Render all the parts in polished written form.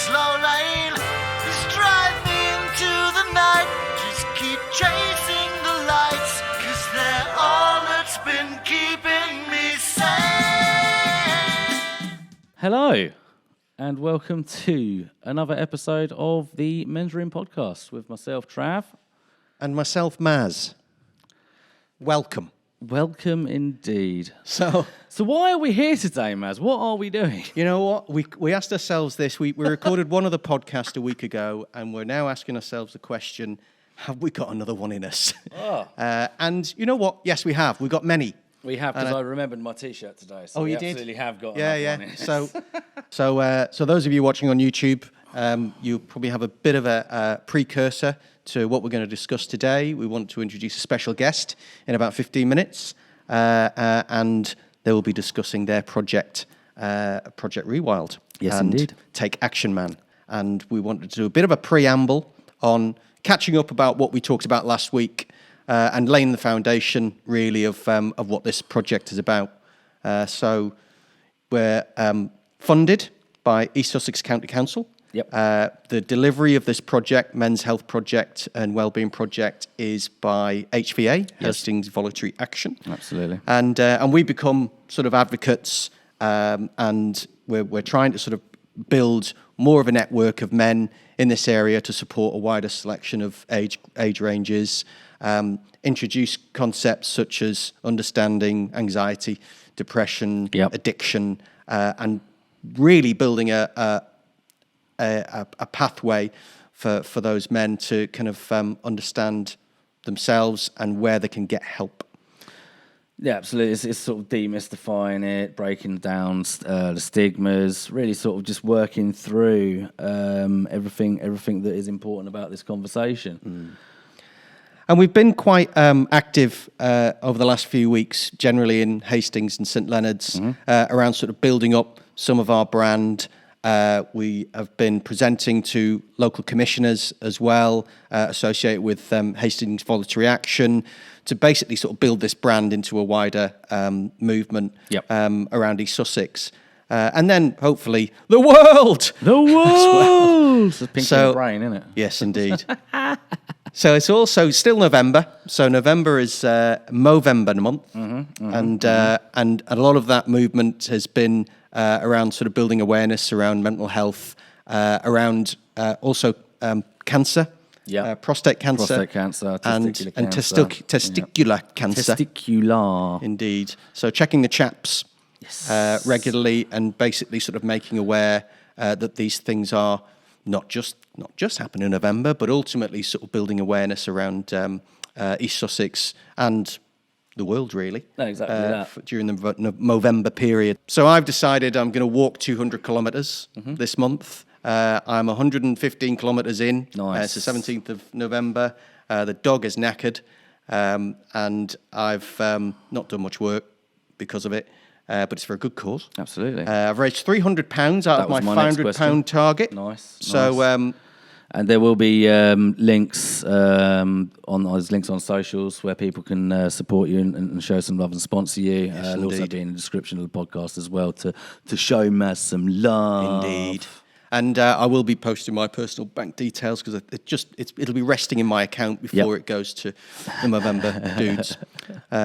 slow lane. Just drive me into the night. Just keep chasing the lights, 'cause they're all that's been keeping me sane. Hello, and welcome to another episode of the Men's Room podcast with myself, Trav. And myself, Maz. Welcome. Welcome indeed. So why are we here today, Maz? What are we doing? you know what? We asked ourselves this. We recorded one other podcast a week ago, and we're now asking ourselves the question, have we got another one in us? Oh. And you know what? Yes, we have. We've got many. We have, because I remembered my T-shirt today. So we you did? absolutely have got Yeah, another one in us. So those of you watching on YouTube, you probably have a bit of a precursor to what we're going to discuss today. We want to introduce a special guest in about 15 minutes, and they will be discussing their project, Project Rewild. Yes, and indeed. Take Action Man. And we wanted to do a bit of a preamble on catching up about what we talked about last week, and laying the foundation, really, of what this project is about. So we're funded by East Sussex County Council. Yep. The delivery of this project, Men's Health Project and Wellbeing Project, is by HVA, Hastings Voluntary Action. Absolutely. And we become sort of advocates, and we're trying to sort of build more of a network of men in this area to support a wider selection of age ranges, introduce concepts such as understanding anxiety, depression, addiction, and really building a pathway for those men to kind of understand themselves and where they can get help. Yeah, absolutely. It's sort of demystifying it, breaking down the stigmas, really sort of just working through everything that is important about this conversation. And we've been quite active over the last few weeks, generally in Hastings and St Leonards, around sort of building up some of our brand. We have been presenting to local commissioners as well, associated with Hastings Voluntary Action, to basically sort of build this brand into a wider movement around East Sussex. And then, hopefully, the world! The world! It's a pink in the brain, isn't it? Yes, indeed. So it's also still November. So November is Movember month. And a lot of that movement has been around sort of building awareness around mental health, around also cancer, prostate cancer, and testicular cancer. Testicular. Indeed. So checking the chaps regularly, and basically sort of making aware that these things are not just happening in November, but ultimately sort of building awareness around East Sussex and the world, really. No, exactly that. During the Movember period. So I've decided I'm going to walk 200 kilometres this month. I'm 115 kilometres in. Nice. It's the 17th of November. The dog is knackered, and I've not done much work because of it, but it's for a good cause. Absolutely. I've raised £300 out of my £500 target. Nice. So. And there will be links on socials where people can support you and show some love and sponsor you. It'll also be in the description of the podcast as well to show Maz some love. Indeed. And I will be posting my personal bank details, because it'll be resting in my account before it goes to the Movember dudes,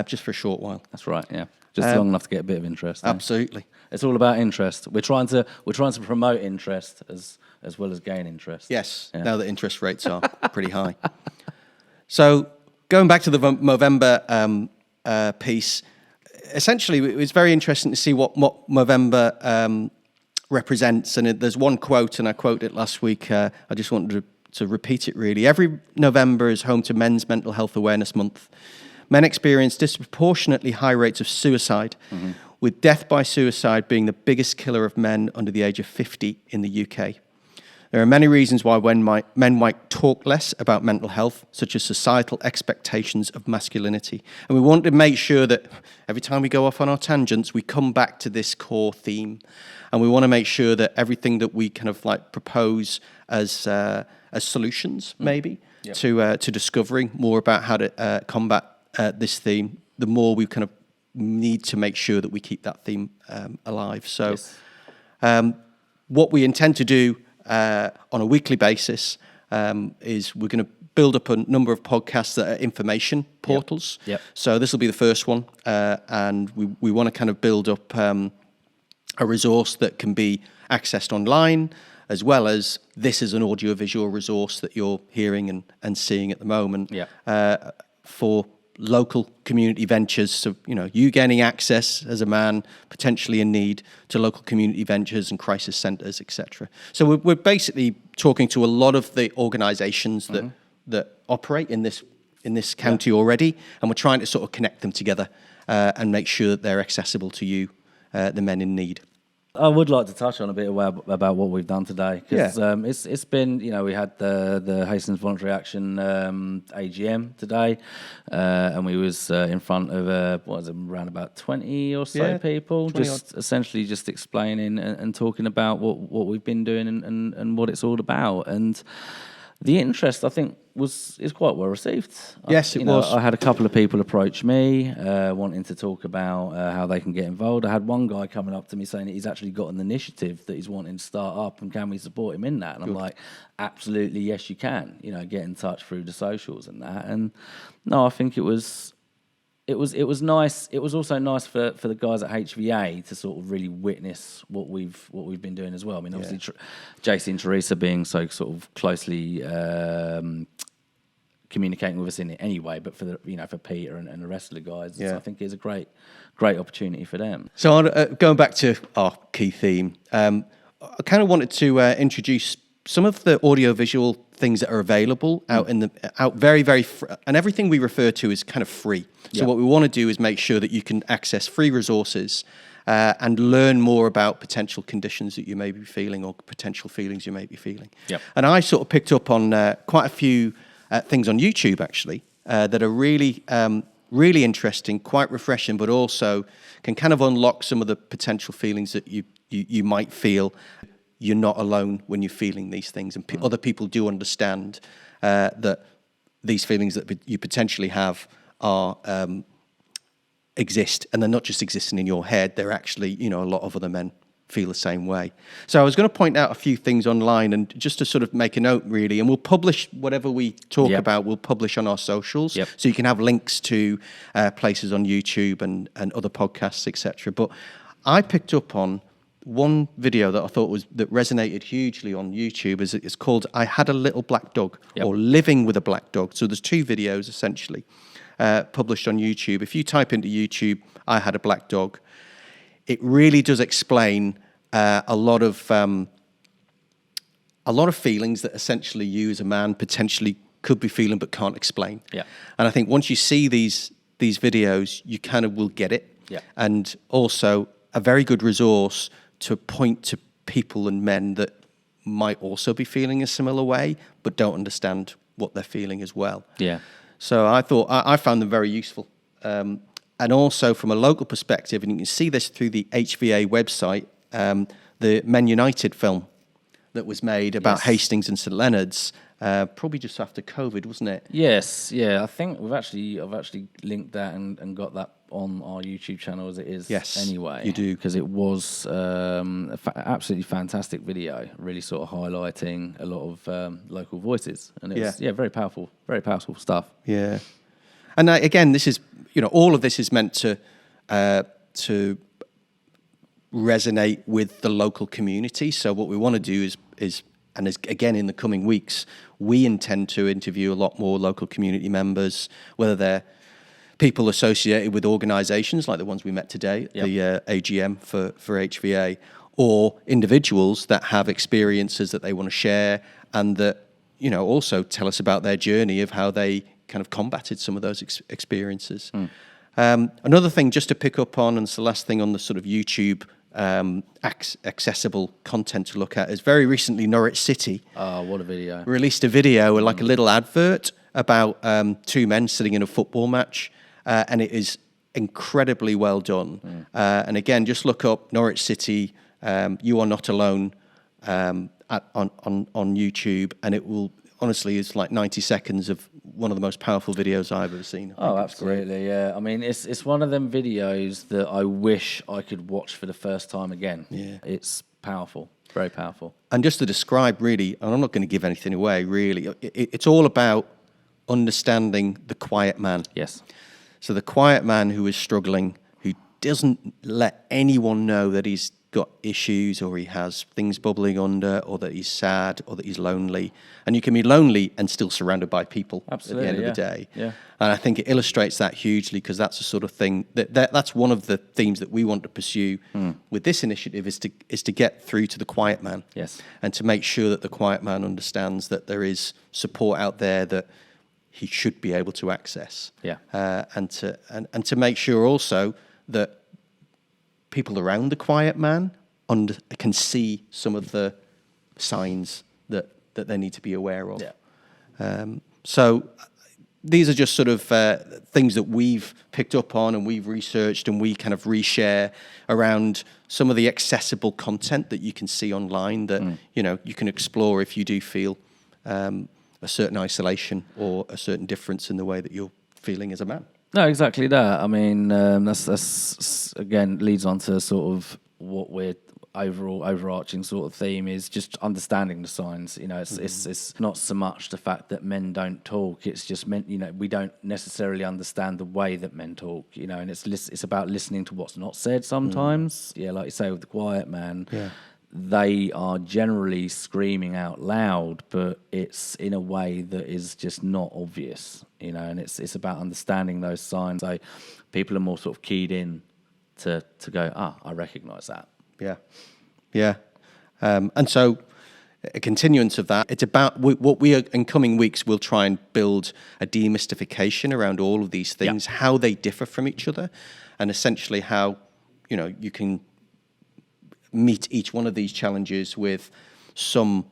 just for a short while. That's right. Yeah, just long enough to get a bit of interest. Absolutely. It's all about interest. We're trying to promote interest as well as gain interest. Yes, now that interest rates are pretty high. So going back to the Movember piece, essentially it was very interesting to see what Movember represents. And there's one quote, and I quoted it last week. I just wanted to repeat it, really. Every November is home to Men's Mental Health Awareness Month. Men experience disproportionately high rates of suicide, with death by suicide being the biggest killer of men under the age of 50 in the UK. There are many reasons why men might talk less about mental health, such as societal expectations of masculinity. And we want to make sure that every time we go off on our tangents, we come back to this core theme. And we want to make sure that everything that we kind of like propose as solutions, maybe, to discovering more about how to combat this theme, the more we kind of need to make sure that we keep that theme alive. So what we intend to do on a weekly basis is we're going to build up a number of podcasts that are information portals. Yep. So this will be the first one, and we want to kind of build up a resource that can be accessed online, as well as this is an audiovisual resource that you're hearing and seeing at the moment for local community ventures. So, you gaining access as a man potentially in need to local community ventures and crisis centres, etc. So we're basically talking to a lot of the organisations that operate in this county already, and we're trying to sort of connect them together and make sure that they're accessible to you, the men in need. I would like to touch on a bit about what we've done today, because it's been, we had the Hastings Voluntary Action AGM today, and we was in front of around about 20 or so people, essentially just explaining and talking about what we've been doing and what it's all about. And the interest, I think, is quite well received. Yes, it was. I had a couple of people approach me wanting to talk about how they can get involved. I had one guy coming up to me saying that he's actually got an initiative that he's wanting to start up, and can we support him in that? And I'm like, absolutely, yes, you can. Get in touch through the socials and that. And no, I think it was nice. It was also nice for the guys at HVA to sort of really witness what we've been doing as well. I mean, obviously, JC and Teresa being so sort of closely communicating with us in it anyway, but for for Peter and the rest of the guys, I think it's a great opportunity for them. So going back to our key theme, I kind of wanted to introduce some of the audiovisual things that are available out very, very and everything we refer to is kind of free. So what we want to do is make sure that you can access free resources and learn more about potential conditions that you may be feeling or potential feelings you may be feeling. Yep. And I sort of picked up on quite a few things on YouTube actually that are really really interesting, quite refreshing, but also can kind of unlock some of the potential feelings that you might feel. You're not alone when you're feeling these things, and other people do understand that these feelings that you potentially have are exist, and they're not just existing in your head. They're actually, a lot of other men feel the same way. So I was going to point out a few things online, and just to sort of make a note, really, and we'll publish whatever we talk about. We'll publish on our socials, so you can have links to places on YouTube and other podcasts, etc. But I picked up on one video that I thought that resonated hugely on YouTube. It's called "I Had a Little Black Dog" or "Living with a Black Dog." So there's two videos essentially published on YouTube. If you type into YouTube, "I Had a Black Dog," it really does explain a lot of feelings that essentially you as a man potentially could be feeling but can't explain. Yeah. And I think once you see these videos, you kind of will get it. Yeah. And also a very good resource to point to people and men that might also be feeling a similar way, but don't understand what they're feeling as well. Yeah. So I thought I found them very useful. And also from a local perspective, and you can see this through the HVA website, the Men United film that was made about Hastings and St Leonards, probably just after COVID, wasn't it? Yes, yeah. I think I've actually linked that and got that on our YouTube channel as it is anyway. You do. Because it was absolutely fantastic video, really sort of highlighting a lot of local voices. And it was, very powerful stuff. Yeah. And again, this is, all of this is meant to resonate with the local community. So what we want to do is again, in the coming weeks, we intend to interview a lot more local community members, whether they're people associated with organisations like the ones we met today, the AGM for HVA, or individuals that have experiences that they want to share and that, also tell us about their journey of how they kind of combated some of those experiences. Another thing just to pick up on, and it's the last thing on the sort of YouTube accessible content to look at, is very recently Norwich City what a video. Released a video, like a little advert about two men sitting in a football match, and it is incredibly well done. And again, just look up Norwich City, You Are Not Alone on YouTube, and it will, honestly, it's like 90 seconds of one of the most powerful videos I've ever seen. Oh, absolutely, yeah. I mean, it's one of them videos that I wish I could watch for the first time again. Yeah. It's powerful. Very powerful. And just to describe really, and I'm not going to give anything away really, it's all about understanding the quiet man. Yes. So the quiet man who is struggling, who doesn't let anyone know that he's got issues or he has things bubbling under or that he's sad or that he's lonely. And you can be lonely and still surrounded by people Absolutely, at the end of the day. Yeah. And I think it illustrates that hugely because that's the sort of thing that's one of the themes that we want to pursue with this initiative is to get through to the quiet man. Yes. And to make sure that the quiet man understands that there is support out there that he should be able to access. Yeah. And to make sure also that people around the quiet man can see some of the signs that they need to be aware of. Yeah. So these are just sort of things that we've picked up on and we've researched and we kind of reshare around some of the accessible content that you can see online that you can explore if you do feel a certain isolation or a certain difference in the way that you're feeling as a man. No, exactly that. I mean, that's again leads on to sort of what we're overarching sort of theme is just understanding the signs. It's not so much the fact that men don't talk. It's just we don't necessarily understand the way that men talk. And it's about listening to what's not said sometimes. Yeah, like you say with the quiet man. Yeah. They are generally screaming out loud, but it's in a way that is just not obvious, and it's about understanding those signs. So people are more sort of keyed in to go, I recognise that. Yeah. And so a continuance of that, it's about what we are in coming weeks, we'll try and build a demystification around all of these things, how they differ from each other, and essentially how, you can meet each one of these challenges with some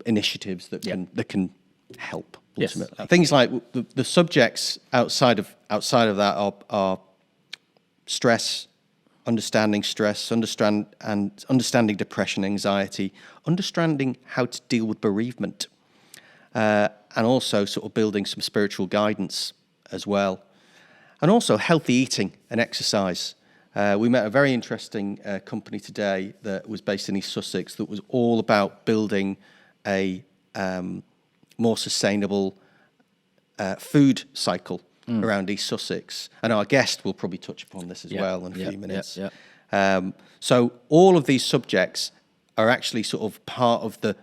initiatives that can help ultimately. Yes. Things like the subjects outside of that are stress, understanding depression, anxiety, understanding how to deal with bereavement, and also sort of building some spiritual guidance as well, and also healthy eating and exercise. We met a very interesting company today that was based in East Sussex that was all about building a more sustainable food cycle around East Sussex. And our guest will probably touch upon this as well in a few minutes. So all of these subjects are actually sort of part of the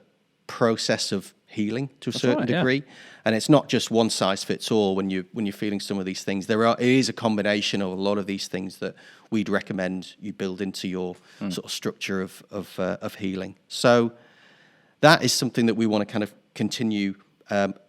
process of healing to a certain degree. And it's not just one size fits all when you're feeling some of these things. It is a combination of a lot of these things that we'd recommend you build into your sort of structure of healing. So that is something that we want to kind of continue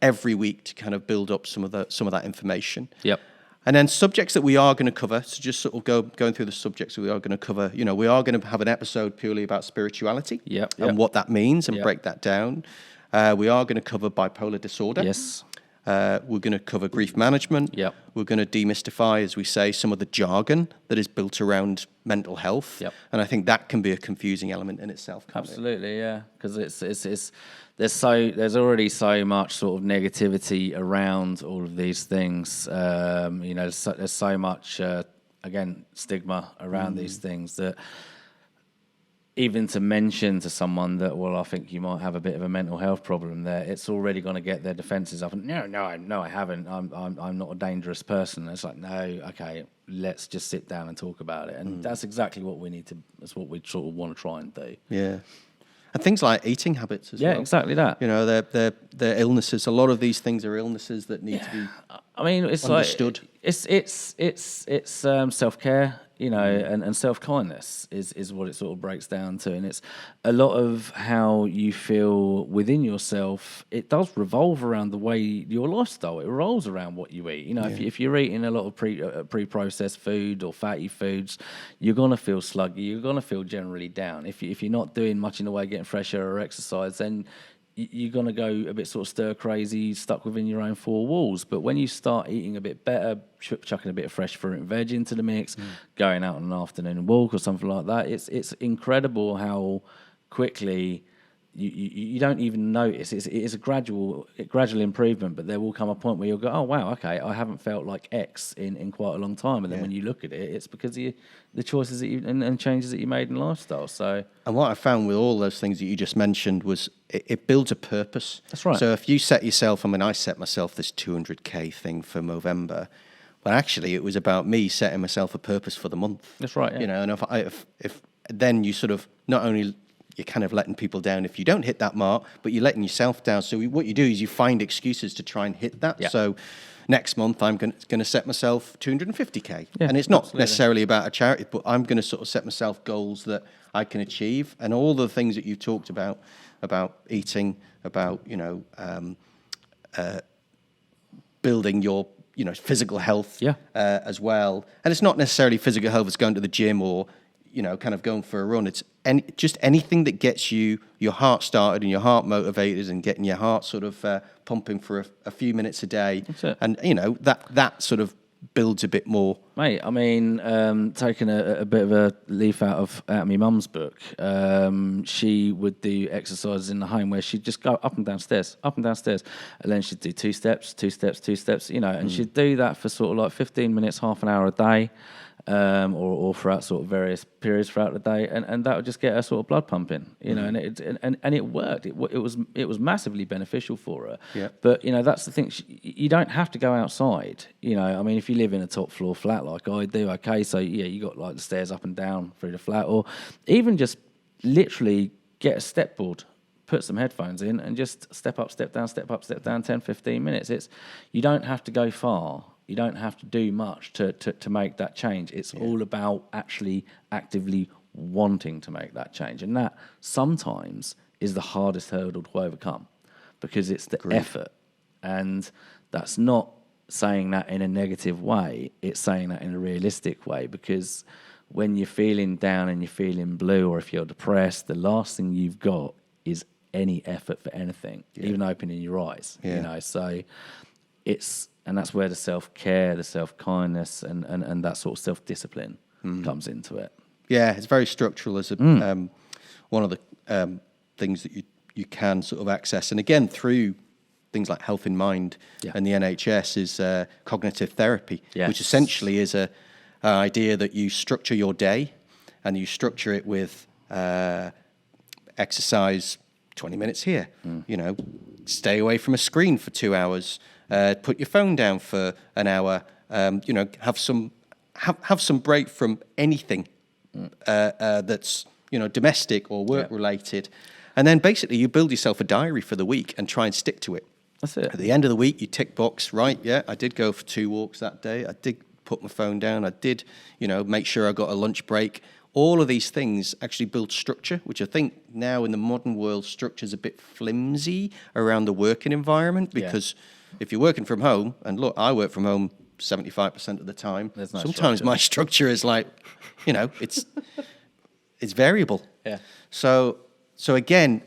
every week to kind of build up some of that information. Yep. And then subjects that we are going to cover, so just sort of going through the subjects that we are going to cover, we are going to have an episode purely about spirituality and what that means and break that down. We are going to cover bipolar disorder. Yes. We're going to cover grief management. Yep. We're going to demystify, as we say, some of the jargon that is built around mental health. Yep. And I think that can be a confusing element in itself. Absolutely, yeah. Because there's already so much sort of negativity around all of these things. There's so much again stigma around these things that even to mention to someone that, well, I think you might have a bit of a mental health problem there, it's already going to get their defences up. And no, I haven't. I'm not a dangerous person. It's like, no, okay, let's just sit down and talk about it. And that's exactly what we need to. That's what we sort of want to try and do. Yeah. And things like eating habits as well. Yeah, exactly that. They're illnesses. A lot of these things are illnesses that need to be. I mean, it's understood. Like it's self-care. And self-kindness is what it sort of breaks down to. And it's a lot of how you feel within yourself. It does revolve around the way your lifestyle. It revolves around what you eat. If you're eating a lot of pre-processed food or fatty foods, you're going to feel sluggy. You're going to feel generally down. If you're not doing much in the way of getting fresh air or exercise, then you're going to go a bit sort of stir crazy, stuck within your own four walls. But when you start eating a bit better, chucking a bit of fresh fruit and veg into the mix, going out on an afternoon walk or something like that, it's incredible how quickly you don't even notice. It's a gradual improvement, but there will come a point where you'll go, oh wow, okay, I haven't felt like X in quite a long time, and then when you look at it, it's because of the choices that you and changes that you made in lifestyle. So, and what I found with all those things that you just mentioned was it builds a purpose. That's right. So if you set yourself, I mean, I set myself this 200k thing for Movember, but actually it was about me setting myself a purpose for the month. That's right. Yeah. You know, and if then you sort of not only you're kind of letting people down if you don't hit that mark, but you're letting yourself down. So what you do is you find excuses to try and hit that. Yeah. So next month I'm going to set myself 250k, Yeah, and it's not absolutely. necessarily about a charity, but I'm going to sort of set myself goals that I can achieve, and all the things that you talked about eating, about building your physical health, as well. And it's not necessarily physical health; it's going to the gym or kind of going for a run. It's just anything that gets your heart started and your heart motivated and getting your heart sort of pumping for a few minutes a day. That's it. And that sort of builds a bit more. Mate, I mean, taking a bit of a leaf out of my mum's book, she would do exercises in the home where she'd just go up and down stairs, and then she'd do 2 steps, 2 steps, 2 steps, and she'd do that for sort of like 15 minutes, half an hour a day. Or throughout sort of various periods throughout the day, and that would just get her sort of blood pumping, and it worked. It was massively beneficial for her. Yeah. But that's the thing. You don't have to go outside. I mean, if you live in a top floor flat like I do, okay, so yeah, you got like the stairs up and down through the flat, or even just literally get a step board, put some headphones in, and just step up, step down, 10, 15 minutes. You don't have to go far. You don't have to do much to make that change. It's all about actually actively wanting to make that change. And that sometimes is the hardest hurdle to overcome, because it's the effort. And that's not saying that in a negative way. It's saying that in a realistic way, because when you're feeling down and you're feeling blue, or if you're depressed, the last thing you've got is any effort for anything, even opening your eyes. So and that's where the self-care, the self-kindness, and that sort of self-discipline comes into it. Yeah, it's very structural as one of the things that you can sort of access. And again, through things like Health in Mind and the NHS is cognitive therapy, which essentially is an idea that you structure your day and you structure it with exercise 20 minutes here, stay away from a screen for 2 hours, put your phone down for an hour, have some break from anything that's domestic or work related, and then basically you build yourself a diary for the week and try and stick to it. That's it. At the end of the week, you tick box, right? Yeah, I did go for 2 walks that day. I did put my phone down. I did, make sure I got a lunch break. All of these things actually build structure, which I think now in the modern world, structure's a bit flimsy around the working environment, because if you're working from home, and look, I work from home 75% of the time. Sometimes my structure is like, it's variable. Yeah. So again,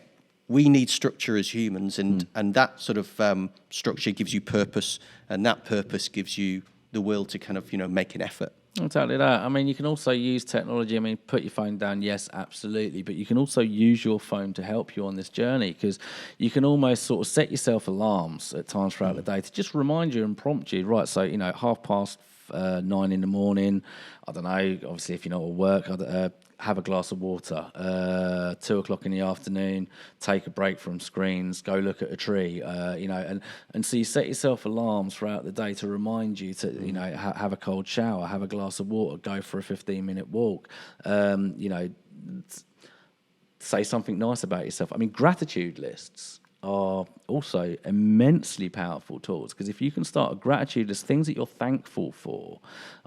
we need structure as humans, and that sort of structure gives you purpose, and that purpose gives you the will to kind of make an effort. Exactly that. I mean, you can also use technology. I mean, put your phone down, yes, absolutely. But you can also use your phone to help you on this journey, because you can almost sort of set yourself alarms at times throughout the day to just remind you and prompt you. Right, so, 9:30 in the morning, I don't know, obviously if you're not at work, have a glass of water. 2:00 in the afternoon, take a break from screens, go look at a tree. And so you set yourself alarms throughout the day to remind you to have a cold shower, have a glass of water, go for a 15-minute walk. Say something nice about yourself. I mean, gratitude lists are also immensely powerful tools, because if you can start a gratitude list, things that you're thankful for.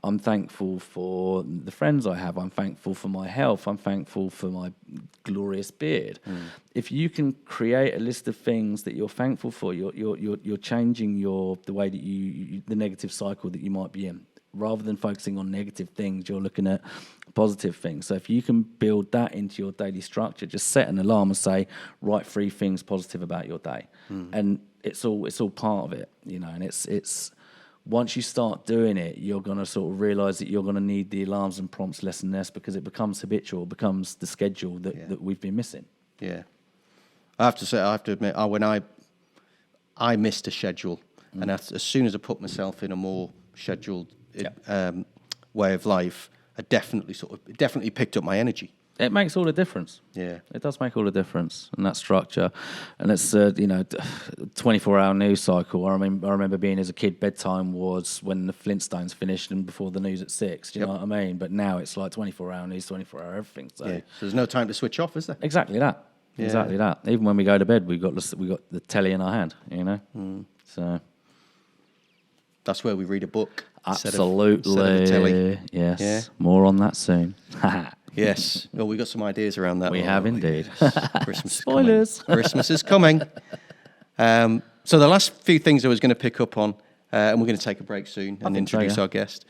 I'm thankful for the friends I have. I'm thankful for my health. I'm thankful for my glorious beard. If you can create a list of things that you're thankful for, you're changing the way that the negative cycle that you might be in. Rather than focusing on negative things, you're looking at positive things. So if you can build that into your daily structure, just set an alarm and say, write 3 things positive about your day. And it's all part of it, and it's once you start doing it, you're going to sort of realize that you're going to need the alarms and prompts less and less, because it becomes habitual, becomes the schedule that we've been missing. Yeah. I have to admit, when I missed a schedule, and as soon as I put myself in a more scheduled way of life, it definitely picked up my energy. It makes all the difference. Yeah. It does make all the difference, and that structure. And it's, 24-hour news cycle. I remember being as a kid, bedtime was when the Flintstones finished and before the news at 6. Do you know what I mean? But now it's like 24-hour news, 24-hour everything. So. So there's no time to switch off, is there? Exactly that. Yeah. Exactly that. Even when we go to bed, we got the telly in our hand, So that's where we read a book. absolutely. Instead of the telly. Yes. Yeah. More on that soon. Yes. Well, we got some ideas around that. We have indeed. Yes. Christmas Spoilers. is coming. Christmas is coming. So the last few things I was going to pick up on, and we're going to take a break soon and introduce our guest,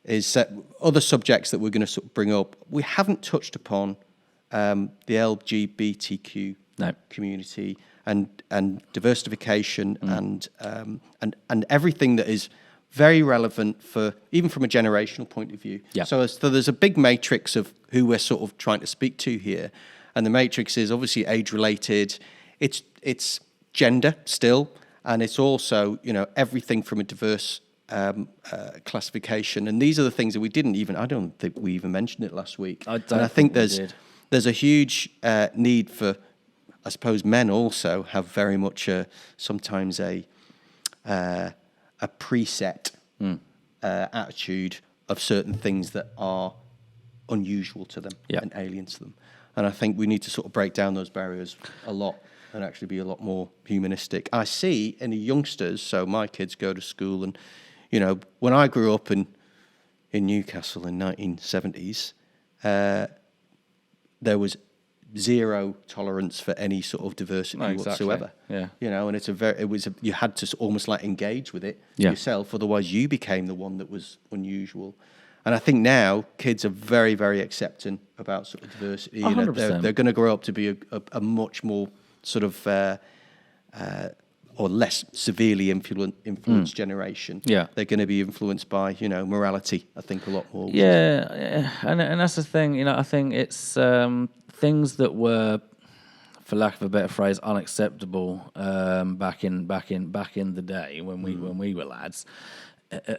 is other subjects that we're going to sort of bring up. We haven't touched upon the LGBTQ community and diversification and everything that is very relevant for even from a generational point of view. Yeah. So there's a big matrix of who we're sort of trying to speak to here, and the matrix is obviously age related. It's gender still, and it's also everything from a diverse classification. And these are the things that I don't think we even mentioned it last week. I think there's a huge need for, I suppose, men also have very much sometimes a preset attitude of certain things that are unusual to them and alien to them. And I think we need to sort of break down those barriers a lot and actually be a lot more humanistic. I see in the youngsters, so my kids go to school, and when I grew up in Newcastle in 1970s, there was zero tolerance for any sort of diversity whatsoever. Yeah. And you had to almost like engage with it yourself, otherwise you became the one that was unusual. And I think now kids are very, very accepting about sort of diversity. 100%. They're going to grow up to be a much more sort of or less severely influenced generation. Yeah. They're going to be influenced by morality, I think, a lot more. Yeah. And that's the thing. I think it's things that were, for lack of a better phrase, unacceptable back in the day when we were lads,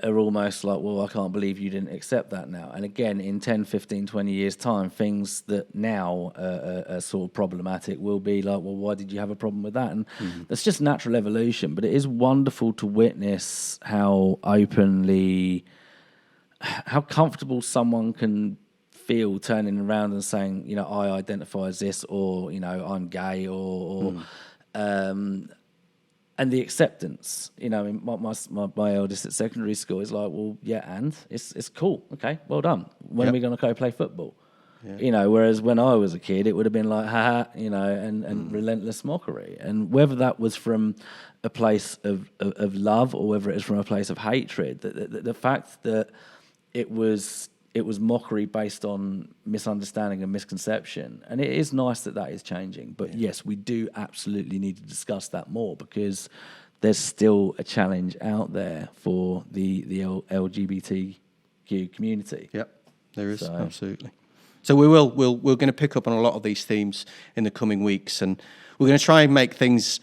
are almost like, well, I can't believe you didn't accept that now. And again, in 10, 15, 20 years' time, things that now are sort of problematic will be like, well, why did you have a problem with that? And that's just natural evolution. But it is wonderful to witness how comfortable someone can feel turning around and saying, I identify as this, or, I'm gay, or and the acceptance, my eldest at secondary school is like, well, yeah, and it's cool. Okay, well done. When are we going to go play football? Yeah. Whereas when I was a kid, it would have been like, haha, and relentless mockery. And whether that was from a place of love or whether it was from a place of hatred, the fact that it was mockery based on misunderstanding and misconception. And it is nice that is changing. But yes, we do absolutely need to discuss that more, because there's still a challenge out there for the LGBTQ community. Yep, there is, absolutely. So we're going to pick up on a lot of these themes in the coming weeks, and we're going to try and make things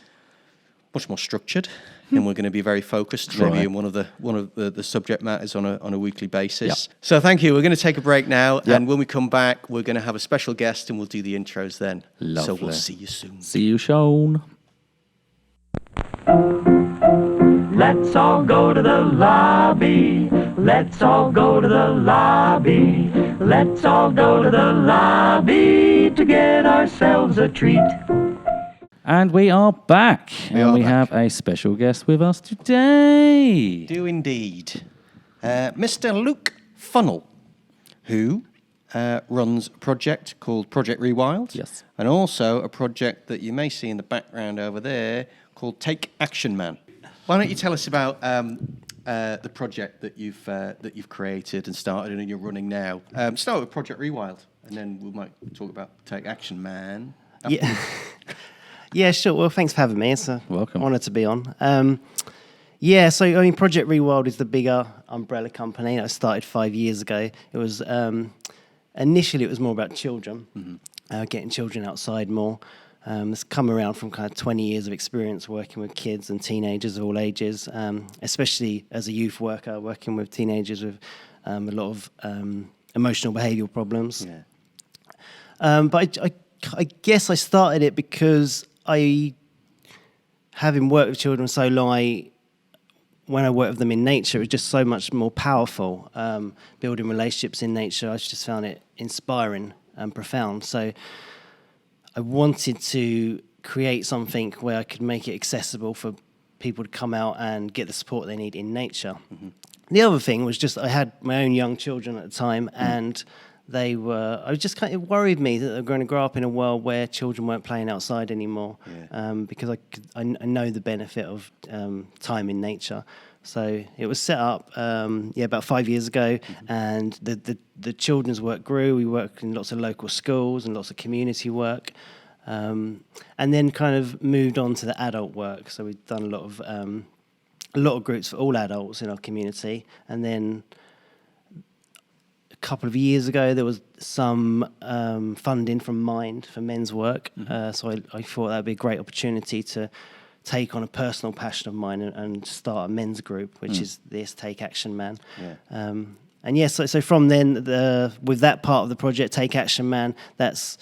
much more structured. And we're going to be very focused, maybe in one of the subject matters on a weekly basis. Yep. So thank you. We're going to take a break now, and when we come back, we're going to have a special guest, and we'll do the intros then. Lovely. So we'll see you soon. See you, Sean. Let's all go to the lobby. Let's all go to the lobby. Let's all go to the lobby to get ourselves a treat. And we are back. We have a special guest with us today. Do indeed. Mr. Luke Funnell, who runs a project called Project Rewild. Yes. And also a project that you may see in the background over there called Take Action Man. Why don't you tell us about the project that you've created and started and you're running now? Start with Project Rewild, and then we might talk about Take Action Man. Yeah. Yeah, sure. Well, thanks for having me. It's an honour to be on. Project Rewild is the bigger umbrella company that started 5 years ago. It was initially it was more about children, getting children outside more. It's come around from kind of 20 years of experience working with kids and teenagers of all ages, especially as a youth worker, working with teenagers with a lot of emotional behavioural problems. Yeah. But I guess I started it because having worked with children so long, when I work with them in nature, it's just so much more powerful. Building relationships in nature, I just found it inspiring and profound. So I wanted to create something where I could make it accessible for people to come out and get the support they need in nature. Mm-hmm. The other thing was just I had my own young children at the time, and it worried me that they were going to grow up in a world where children weren't playing outside anymore, because I know the benefit of time in nature. So it was set up about 5 years ago, and the children's work grew. We worked in lots of local schools and lots of community work, and then kind of moved on to the adult work. So we've done a lot of groups for all adults in our community, and then a couple of years ago there was some funding from Mind for men's work. So I thought that would be a great opportunity to take on a personal passion of mine and start a men's group, which is this Take Action Man. Yeah. So from then, with that part of the project, Take Action Man, that's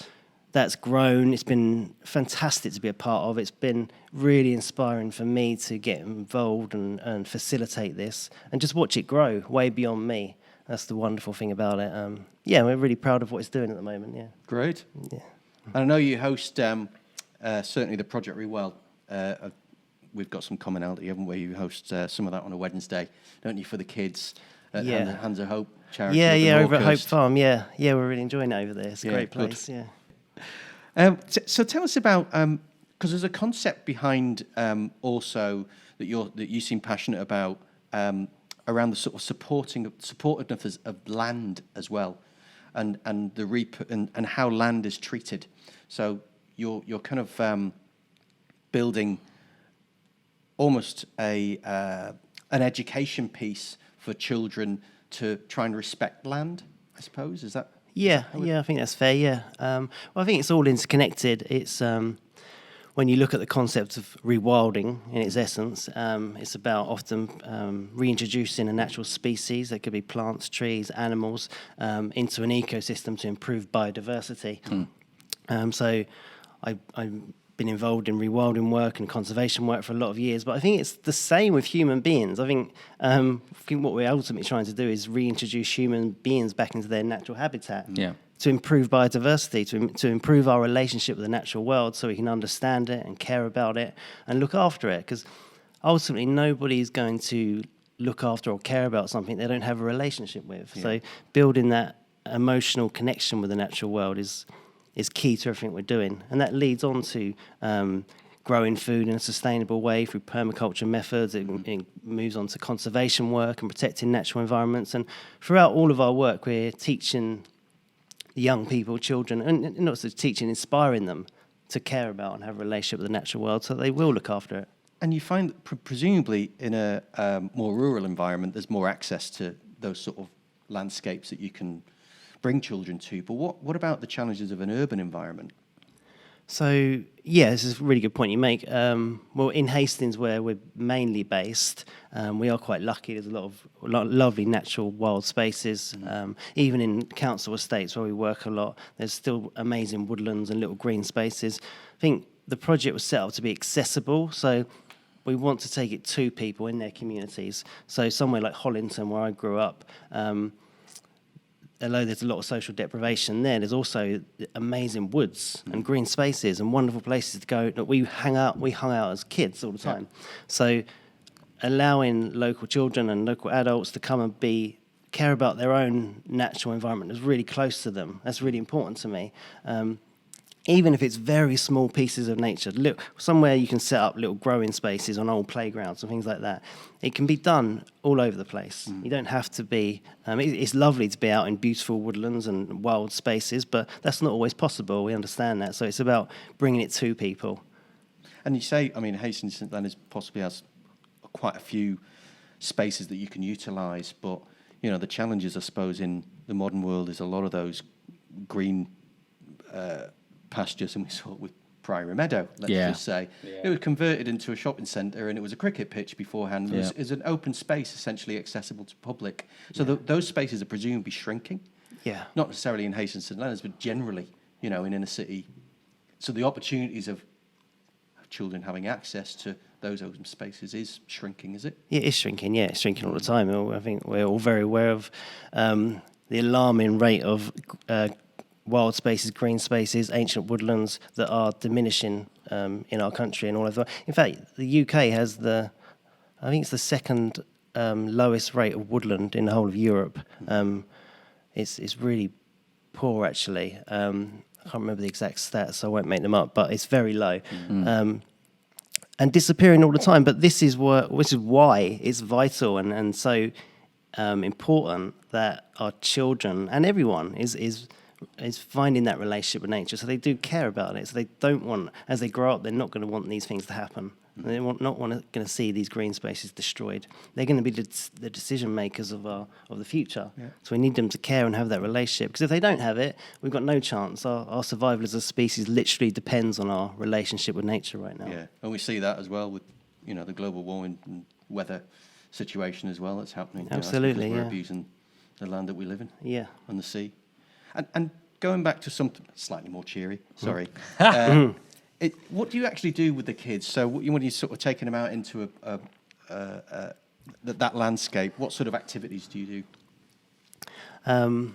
grown. It's been fantastic to be a part of. It's been really inspiring for me to get involved and facilitate this and just watch it grow way beyond me. That's the wonderful thing about it. We're really proud of what it's doing at the moment. Yeah. Great. Yeah. And I know you host certainly the Project Rewell. We've got some commonality, haven't we? You host some of that on a Wednesday, don't you, for the kids at Hands of Hope charity? Yeah, over at Hope Farm. Yeah, we're really enjoying it over there. It's a great place. Good. Yeah. So tell us about, because there's a concept behind also that you seem passionate about around the sort of supportiveness of land as well, and and how land is treated. So you're kind of building almost an education piece for children to try and respect land, I suppose. Is that? Yeah, I think that's fair, yeah. Well, I think it's all interconnected. It's when you look at the concept of rewilding in its essence, it's about often reintroducing a natural species, that could be plants, trees, animals, into an ecosystem to improve biodiversity. So I've been involved in rewilding work and conservation work for a lot of years, but I think it's the same with human beings. I think what we're ultimately trying to do is reintroduce human beings back into their natural habitat to improve biodiversity, to improve our relationship with the natural world so we can understand it and care about it and look after it, because ultimately nobody's going to look after or care about something they don't have a relationship with. So building that emotional connection with the natural world is key to everything we're doing. And that leads on to growing food in a sustainable way through permaculture methods. It moves on to conservation work and protecting natural environments. And throughout all of our work, we're teaching young people, children, and not just teaching, inspiring them to care about and have a relationship with the natural world so they will look after it. And you find that presumably in a more rural environment, there's more access to those sort of landscapes that you can bring children to. But what about the challenges of an urban environment? So, this is a really good point you make. Well, in Hastings, where we're mainly based, we are quite lucky. There's a lot of lovely natural wild spaces. Even in council estates where we work a lot, there's still amazing woodlands and little green spaces. I think the project was set up to be accessible, so we want to take it to people in their communities. So somewhere like Hollington, where I grew up, although there's a lot of social deprivation there's also amazing woods and green spaces and wonderful places to go. We hung out as kids all the time. So allowing local children and local adults to come and care about their own natural environment is really close to them. That's really important to me. Even if it's very small pieces of nature, somewhere you can set up little growing spaces on old playgrounds and things like that. It can be done all over the place. You don't have to be... it's lovely to be out in beautiful woodlands and wild spaces, but that's not always possible. We understand that. So it's about bringing it to people. And you say, Hastings then possibly has quite a few spaces that you can utilise, but, the challenges, I suppose, in the modern world is a lot of those green... pastures, and we saw it with Priory Meadow, let's just say. It was converted into a shopping centre, and it was a cricket pitch beforehand. It was an open space, essentially accessible to public. So those spaces are presumably shrinking. Yeah. Not necessarily in Hastings and Leonards, but generally, in inner city. So the opportunities of children having access to those open spaces is shrinking, is it? Yeah, it's shrinking. Yeah, it's shrinking all the time. I think we're all very aware of the alarming rate of wild spaces, green spaces, ancient woodlands that are diminishing in our country and all over. In fact, the UK has I think it's the second lowest rate of woodland in the whole of Europe. It's really poor, actually. I can't remember the exact stats, so I won't make them up, but it's very low. And disappearing all the time. But this is why it's vital and so important that our children and everyone is finding that relationship with nature. So they do care about it. So they don't want, as they grow up, they're not going to want these things to happen. They're not going to see these green spaces destroyed. They're going to be the decision makers of the future. Yeah. So we need them to care and have that relationship. Because if they don't have it, we've got no chance. Our survival as a species literally depends on our relationship with nature right now. Yeah, and we see that as well with the global warming and weather situation as well that's happening. Absolutely, we're abusing the land that we live in. Yeah, and the sea. And going back to something slightly more cheery. Sorry. What do you actually do with the kids? So when you're sort of taking them out into that landscape, what sort of activities do you do?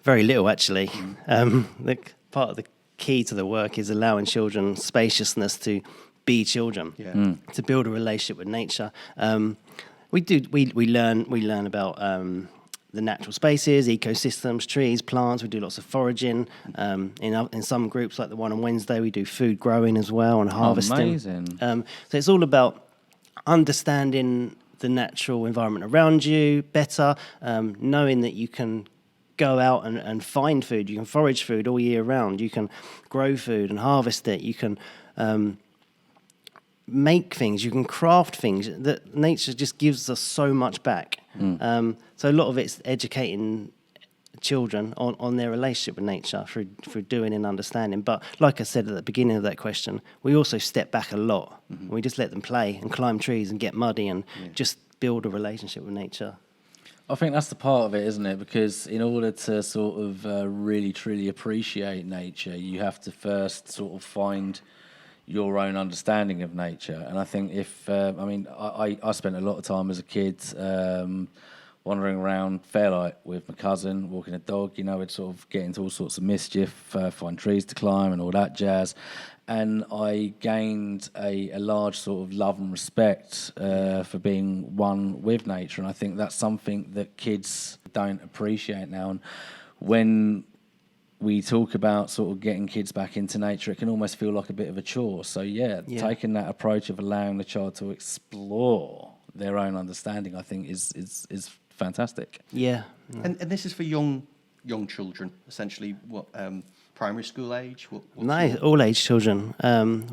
Very little, actually. Part of the key to the work is allowing children spaciousness to be children, to build a relationship with nature. We learn about the natural spaces, ecosystems, trees, plants. We do lots of foraging. In some groups, like the one on Wednesday, we do food growing as well and harvesting. Amazing. So it's all about understanding the natural environment around you better, knowing that you can go out and find food. You can forage food all year round. You can grow food and harvest it. You can make things. You can craft things. That nature just gives us so much back. So a lot of it's educating children on their relationship with nature through doing and understanding. But like I said at the beginning of that question, we also step back a lot. We just let them play and climb trees and get muddy and just build a relationship with nature. I think that's the part of it, isn't it? Because in order to sort of really, truly appreciate nature, you have to first sort of find your own understanding of nature. And I think I spent a lot of time as a kid wandering around Fairlight with my cousin, walking a dog. We'd sort of get into all sorts of mischief, find trees to climb and all that jazz. And I gained a large sort of love and respect for being one with nature. And I think that's something that kids don't appreciate now. And when we talk about sort of getting kids back into nature, it can almost feel like a bit of a chore. So taking that approach of allowing the child to explore their own understanding, I think is fantastic. Yeah. And this is for young children, essentially. What primary school age? No, all age children.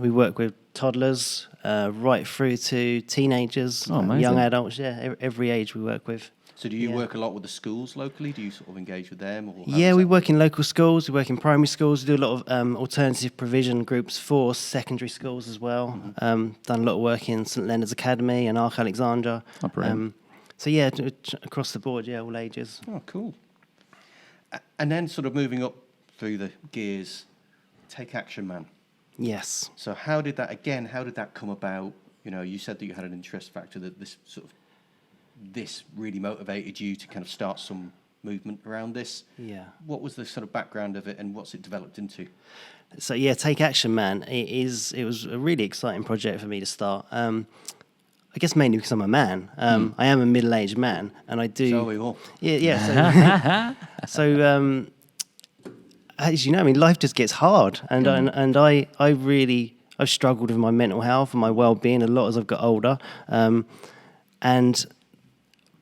We work with toddlers right through to teenagers, young adults. Yeah, every age we work with. So do you work a lot with the schools locally? Do you sort of engage with them? We work in local schools. We work in primary schools. We do a lot of alternative provision groups for secondary schools as well. Done a lot of work in St Leonards Academy and Arc Alexandra. Across the board, all ages. Oh, cool. And then sort of moving up through the gears, Take Action Man. Yes. So how did that come about? You said that you had an interest factor, that this really motivated you to kind of start some movement around this. Yeah. What was the sort of background of it, and what's it developed into? So Take Action Man. It was a really exciting project for me to start. I guess mainly because I'm a man. I am a middle-aged man, and I do. So are we all. Yeah. So, as you know, life just gets hard, and I've struggled with my mental health and my well-being a lot as I've got older,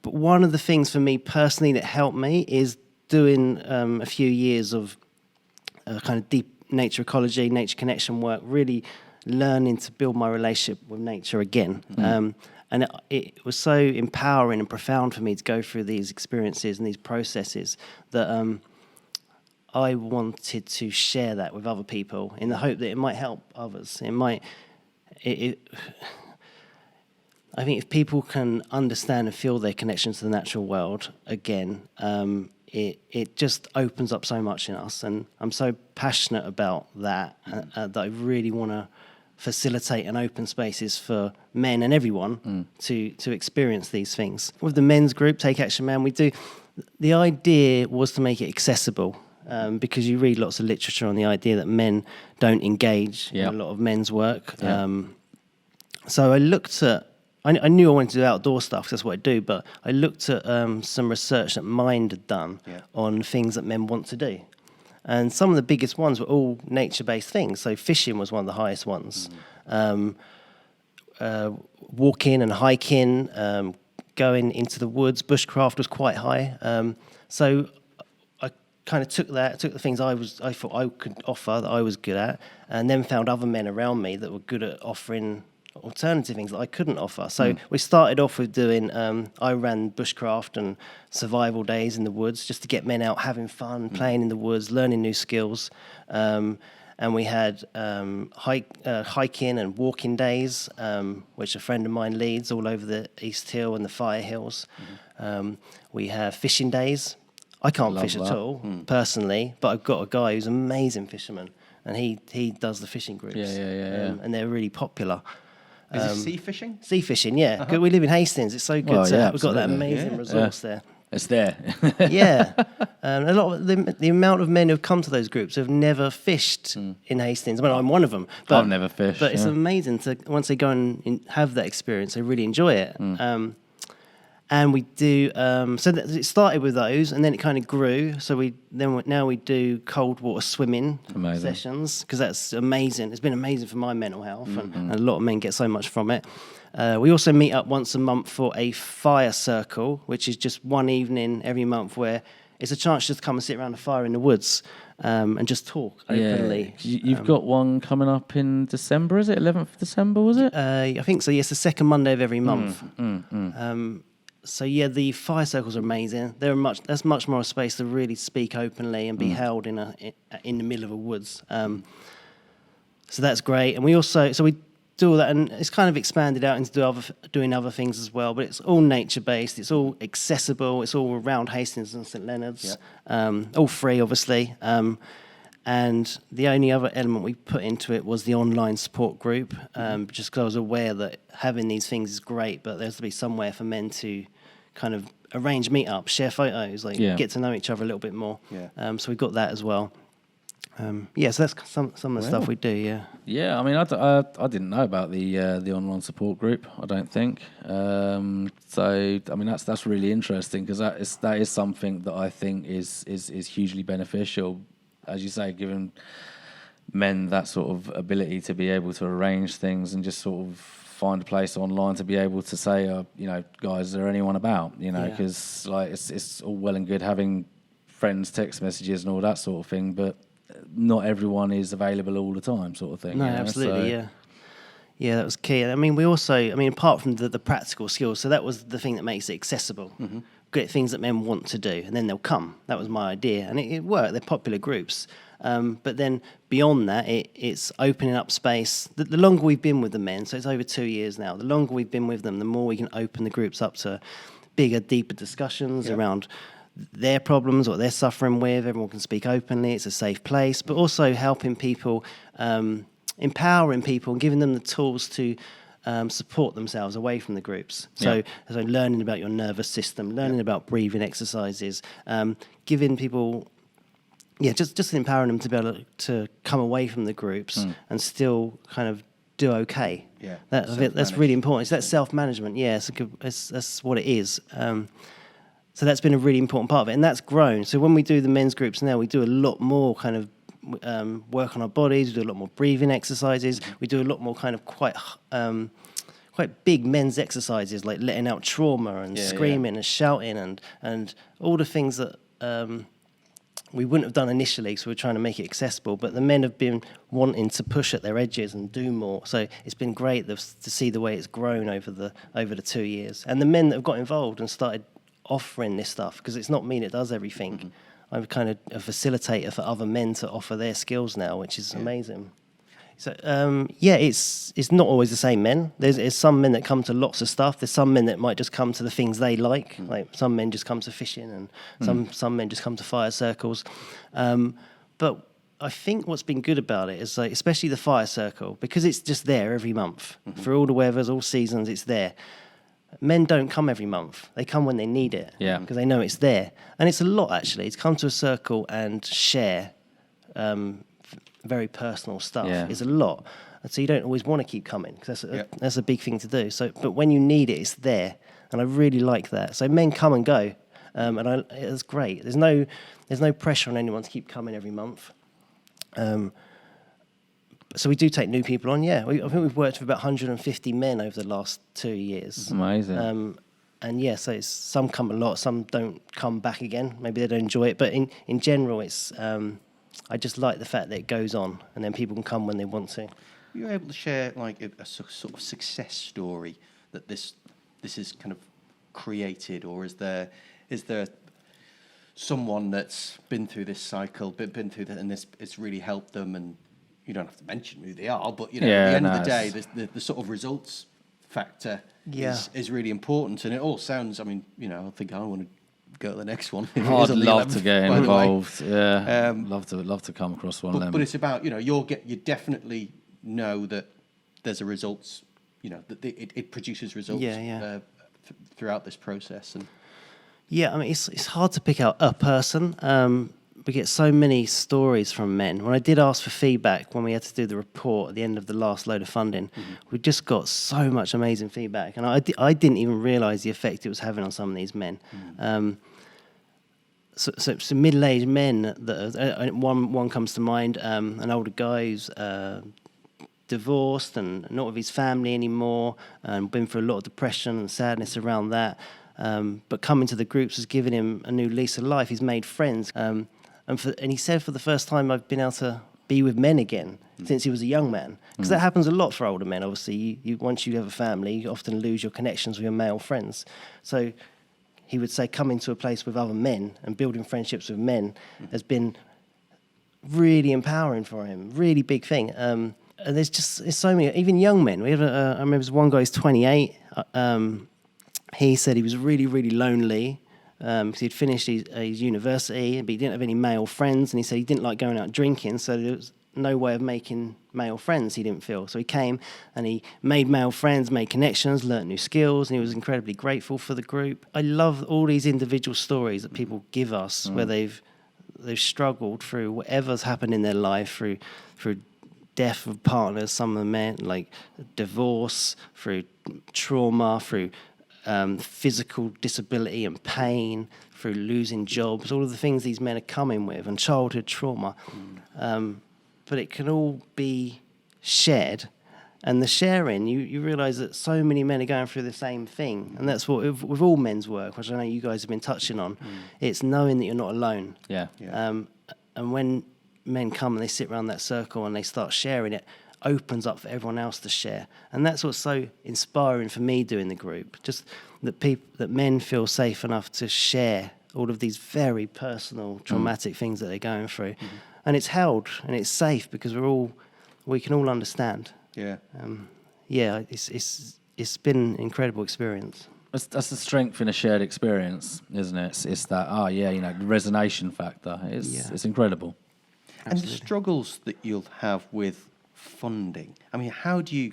But one of the things for me personally that helped me is doing a few years of kind of deep nature ecology, nature connection work, really learning to build my relationship with nature again. And it was so empowering and profound for me to go through these experiences and these processes that I wanted to share that with other people in the hope that it might help others. I think if people can understand and feel their connection to the natural world again, it just opens up so much in us. And I'm so passionate about that that I really want to facilitate and open spaces for men and everyone to experience these things. With the men's group, Take Action Man, the idea was to make it accessible. Because you read lots of literature on the idea that men don't engage in a lot of men's work. So I looked at, I knew I wanted to do outdoor stuff, 'cause that's what I do, but I looked at some research that Mind had done on things that men want to do. And some of the biggest ones were all nature-based things. So fishing was one of the highest ones. Walking and hiking, going into the woods, bushcraft was quite high. So I kind of took the things I thought I could offer, that I was good at, and then found other men around me that were good at offering alternative things that I couldn't offer. So we started off with doing, I ran bushcraft and survival days in the woods just to get men out having fun, playing in the woods, learning new skills. And we had hiking and walking days, which a friend of mine leads all over the East Hill and the Fire Hills. We have fishing days. I can't fish at all, personally, but I've got a guy who's an amazing fisherman, and he does the fishing groups. And they're really popular. Is it sea fishing? Sea fishing, yeah. We live in Hastings. It's so good. We've got that amazing resource there. It's there. A lot of the amount of men who've come to those groups have never fished in Hastings. I mean, I'm one of them. But, I've never fished. But it's amazing to once they go and have that experience, they really enjoy it. And we do. It started with those, and then it kind of grew. So now we do cold water swimming sessions, because that's amazing. It's been amazing for my mental health, and a lot of men get so much from it. We also meet up once a month for a fire circle, which is just one evening every month where it's a chance just to come and sit around a fire in the woods and just talk openly. You've got one coming up in December, is it? 11th of December, was it? I think so, yes, the second Monday of every month. So yeah, the fire circles are amazing. That's much more a space to really speak openly and be held in the middle of a woods. So that's great. And we do all that, and it's kind of expanded out into doing other things as well. But it's all nature based. It's all accessible. It's all around Hastings and St Leonards. All free, obviously. And the only other element we put into it was the online support group, just because I was aware that having these things is great, but there has to be somewhere for men to kind of arrange meetups, share photos, get to know each other a little bit more. So we've got that as well. So that's some of the stuff we do. Yeah, I mean, I didn't know about the online support group. I don't think. So I mean, that's really interesting, because that is something that I think is hugely beneficial. As you say, giving men that sort of ability to be able to arrange things and just sort of find a place online to be able to say, guys, is there anyone about? Because it's all well and good having friends, text messages and all that sort of thing, but not everyone is available all the time, sort of thing. No, absolutely, Yeah, that was key. I mean, apart from the practical skills, so that was the thing that makes it accessible. Get things that men want to do, and then they'll come. That was my idea, and it worked. They're popular groups. But then beyond that, it's opening up space. The longer we've been with the men, so it's over 2 years now, the longer we've been with them, the more we can open the groups up to bigger, deeper discussions around their problems, what they're suffering with. Everyone can speak openly. It's a safe place, but also helping people, empowering people, and giving them the tools to support themselves away from the groups. So learning about your nervous system, learning about breathing exercises, giving people, just empowering them to be able to come away from the groups and still kind of do okay. That's really important. It's that self-management. That's what it is. So that's been a really important part of it, and that's grown. So when we do the men's groups now, we do a lot more kind of work on our bodies. We do a lot more breathing exercises. We do a lot more kind of quite big men's exercises, like letting out trauma and screaming and shouting and all the things that we wouldn't have done initially. So we're trying to make it accessible, but the men have been wanting to push at their edges and do more. So it's been great to see the way it's grown over the 2 years, and the men that have got involved and started offering this stuff, because it's not me that does everything. I'm kind of a facilitator for other men to offer their skills now, which is amazing. So it's not always the same men. There's some men that come to lots of stuff. There's some men that might just come to the things they like. Like some men just come to fishing, and some men just come to fire circles. But I think what's been good about it is, like, especially the fire circle, because it's just there every month for all the weathers, all seasons. It's there. Men don't come every month. They come when they need it. Yeah. Because they know it's there, and it's a lot actually. To come to a circle and share very personal stuff is a lot, and so you don't always want to keep coming, because that's a big thing to do. So, but when you need it, it's there, and I really like that. So men come and go, and it's great. There's no pressure on anyone to keep coming every month. So we do take new people on. I think we've worked with about 150 men over the last 2 years. Amazing. And so it's, some come a lot, some don't come back again. Maybe they don't enjoy it, but in general, it's. I just like the fact that it goes on, and then people can come when they want to. You're able to share like a sort of success story that this is kind of created, or is there someone that's been through this cycle, been through that, and it's really helped them? And you don't have to mention who they are, but at the end of the day, the sort of results factor is really important, and it all sounds. I mean, I think I want to go to the next one. I'd love to get involved. Yeah, love to come across one of them. But it's about you definitely know that there's a results. That it produces results throughout this process. And I mean, it's hard to pick out a person. We get so many stories from men. When I did ask for feedback when we had to do the report at the end of the last load of funding, we just got so much amazing feedback, and I didn't even realise the effect it was having on some of these men. So middle-aged men that one comes to mind, an older guy who's divorced and not with his family anymore, and been through a lot of depression and sadness around that. But coming to the groups has given him a new lease of life. He's made friends. And he said, for the first time, I've been able to be with men again since he was a young man. Because that happens a lot for older men, obviously. You once you have a family, you often lose your connections with your male friends. So he would say coming to a place with other men and building friendships with men has been really empowering for him, really big thing. And there's so many, even young men. We have I remember there's one guy who's 28. He said he was really, really lonely. Because he'd finished his university, but he didn't have any male friends, and he said he didn't like going out drinking, so there was no way of making male friends, he didn't feel. So he came and he made male friends, made connections, learnt new skills, and he was incredibly grateful for the group. I love all these individual stories that people give us where they've struggled through whatever's happened in their life, through death of partners, some of the men, like divorce, through trauma, through physical disability and pain, through losing jobs, all of the things these men are coming with, and childhood trauma. But it can all be shared, and the sharing, you realise that so many men are going through the same thing, and that's what with all men's work, which I know you guys have been touching on. It's knowing that you're not alone. And when men come and they sit around that circle and they start sharing it, opens up for everyone else to share, and that's what's so inspiring for me doing the group. Just that men feel safe enough to share all of these very personal, traumatic things that they're going through, and it's held and it's safe because we can all understand. It's been an incredible experience. That's the strength in a shared experience, isn't it? It's that the resonation factor. It's incredible. And the struggles that you'll have with funding. I mean, how do you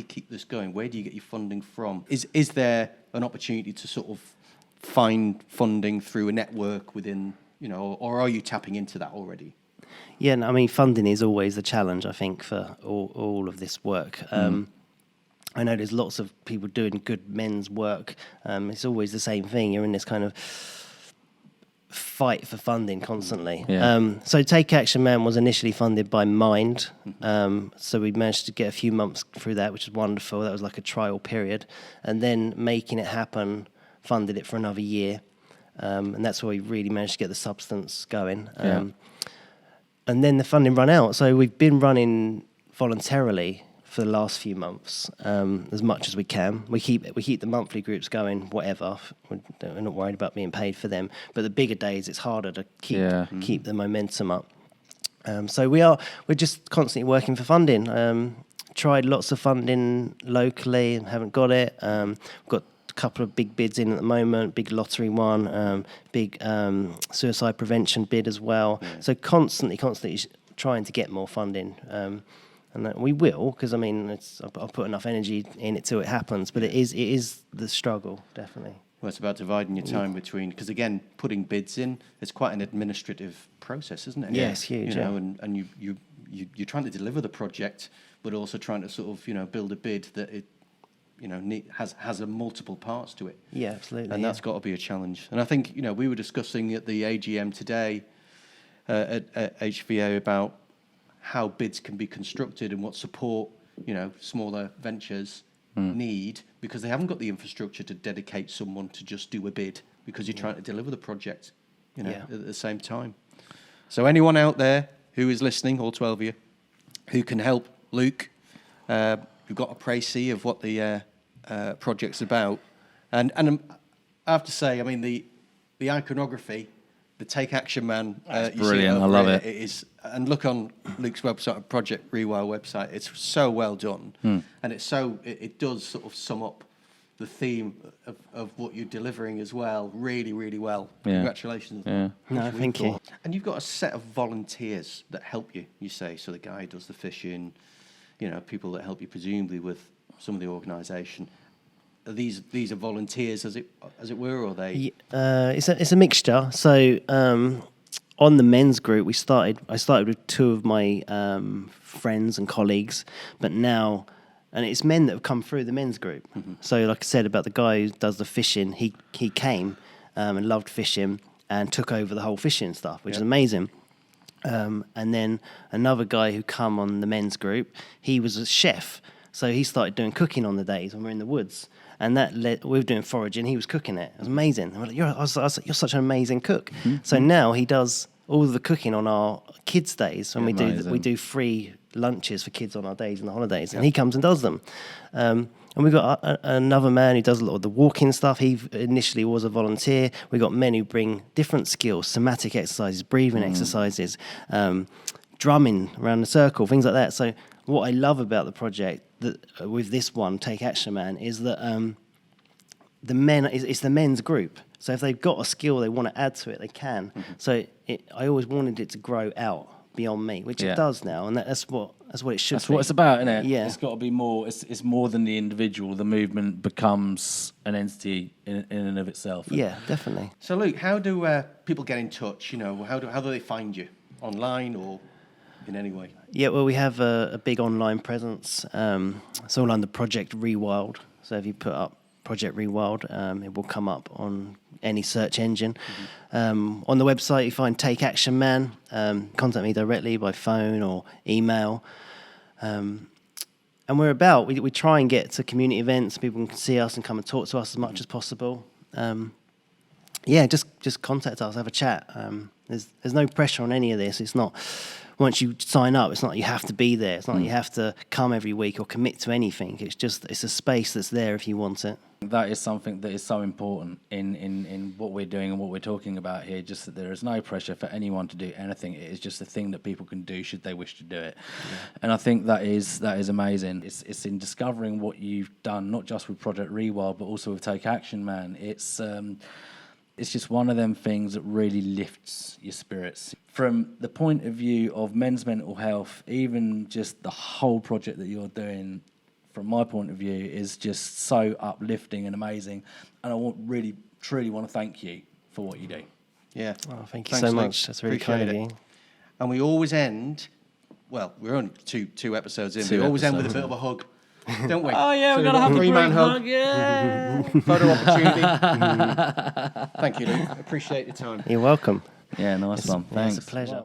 keep this going? Where do you get your funding from? Is there an opportunity to sort of find funding through a network within, or are you tapping into that already? Yeah, no, I mean, funding is always a challenge, I think, for all of this work. I know there's lots of people doing good men's work. It's always the same thing. You're in this kind of fight for funding constantly. So Take Action Man was initially funded by Mind. So we managed to get a few months through that, which is wonderful. That was like a trial period. And then Making It Happen funded it for another year. And that's where we really managed to get the substance going. And then the funding ran out. So we've been running voluntarily for the last few months, as much as we can. We keep the monthly groups going, whatever. We're not worried about being paid for them. But the bigger days, it's harder to keep the momentum up. So we're just constantly working for funding. Tried lots of funding locally and haven't got it. We've got a couple of big bids in at the moment, big lottery one, big suicide prevention bid as well. Yeah. So constantly trying to get more funding. And that we will, because I mean, I'll put enough energy in it till it happens. But it is the struggle, definitely. Well, it's about dividing your time between, because again, putting bids in, it's quite an administrative process, isn't it? Yeah, it's huge. You know, and you're trying to deliver the project, but also trying to sort of build a bid that it has a multiple parts to it. Yeah, absolutely. And that's got to be a challenge. And I think we were discussing at the AGM today at HVA about how bids can be constructed and what support smaller ventures need, because they haven't got the infrastructure to dedicate someone to just do a bid, because you're trying to deliver the project at the same time. So anyone out there who is listening, all 12 of you, who can help Luke, we've got a précis of what the project's about. And I have to say, I mean, the iconography, the Take Action Man, you brilliant. I love it. It is, and look on Luke's website, Project Rewild website. It's so well done, and it does sort of sum up the theme of what you're delivering as well, really, really well. Yeah. Congratulations. Yeah. No, thank you. And you've got a set of volunteers that help you. You say so. The guy who does the fishing, people that help you presumably with some of the organisation. These are volunteers, as it were, or are they? It's a mixture. So on the men's group, I started with two of my friends and colleagues, but now, and it's men that have come through the men's group. Mm-hmm. So, like I said about the guy who does the fishing, he came and loved fishing and took over the whole fishing stuff, which is amazing. And then another guy who come on the men's group, he was a chef, so he started doing cooking on the days when we're in the woods. And we were doing foraging. He was cooking it. It was amazing. I'm like, you're such an amazing cook. Mm-hmm. So now he does all of the cooking on our kids' days when we do free lunches for kids on our days and the holidays, and he comes and does them. And we've got another man who does a lot of the walking stuff. He initially was a volunteer. We've got men who bring different skills, somatic exercises, breathing exercises, drumming around the circle, things like that. So what I love about the project with this one, Take Action Man, is that it's the men's group. So if they've got a skill they want to add to it, they can. Mm-hmm. So I always wanted it to grow out beyond me, which it does now, and that's what it should be. That's what it's about, isn't it? Yeah. It's got to be more. It's more than the individual. The movement becomes an entity in and of itself. Yeah, definitely. So Luke, how do people get in touch? How do they find you? Online or in any way? Yeah, well, we have a big online presence. It's all under Project Rewild. So if you put up Project Rewild, it will come up on any search engine. Mm-hmm. On the website, you find Take Action Man. Contact me directly by phone or email. And we're about. We try and get to community events. People can see us and come and talk to us as much as possible. Just contact us, have a chat. There's no pressure on any of this. It's not. Once you sign up, it's not like you have to be there. It's not like you have to come every week or commit to anything. It's a space that's there if you want it. That is something that is so important in what we're doing and what we're talking about here, just that there is no pressure for anyone to do anything. It is just a thing that people can do should they wish to do it. Yeah. And I think that is amazing. It's in discovering what you've done, not just with Project Rewild, but also with Take Action Man. It's just one of them things that really lifts your spirits. From the point of view of men's mental health, even just the whole project that you're doing, from my point of view, is just so uplifting and amazing. And I really, truly want to thank you for what you do. Yeah. Oh, thank you so much. That's really kind of you. And we always end, well, we're only two episodes in, we always end with a bit of a hug. Don't we? Oh, yeah, we're going to have a three-man hug. Yeah. Photo opportunity. Thank you, Luke. Appreciate your time. You're welcome. Yeah, nice one. Thanks. It's a pleasure.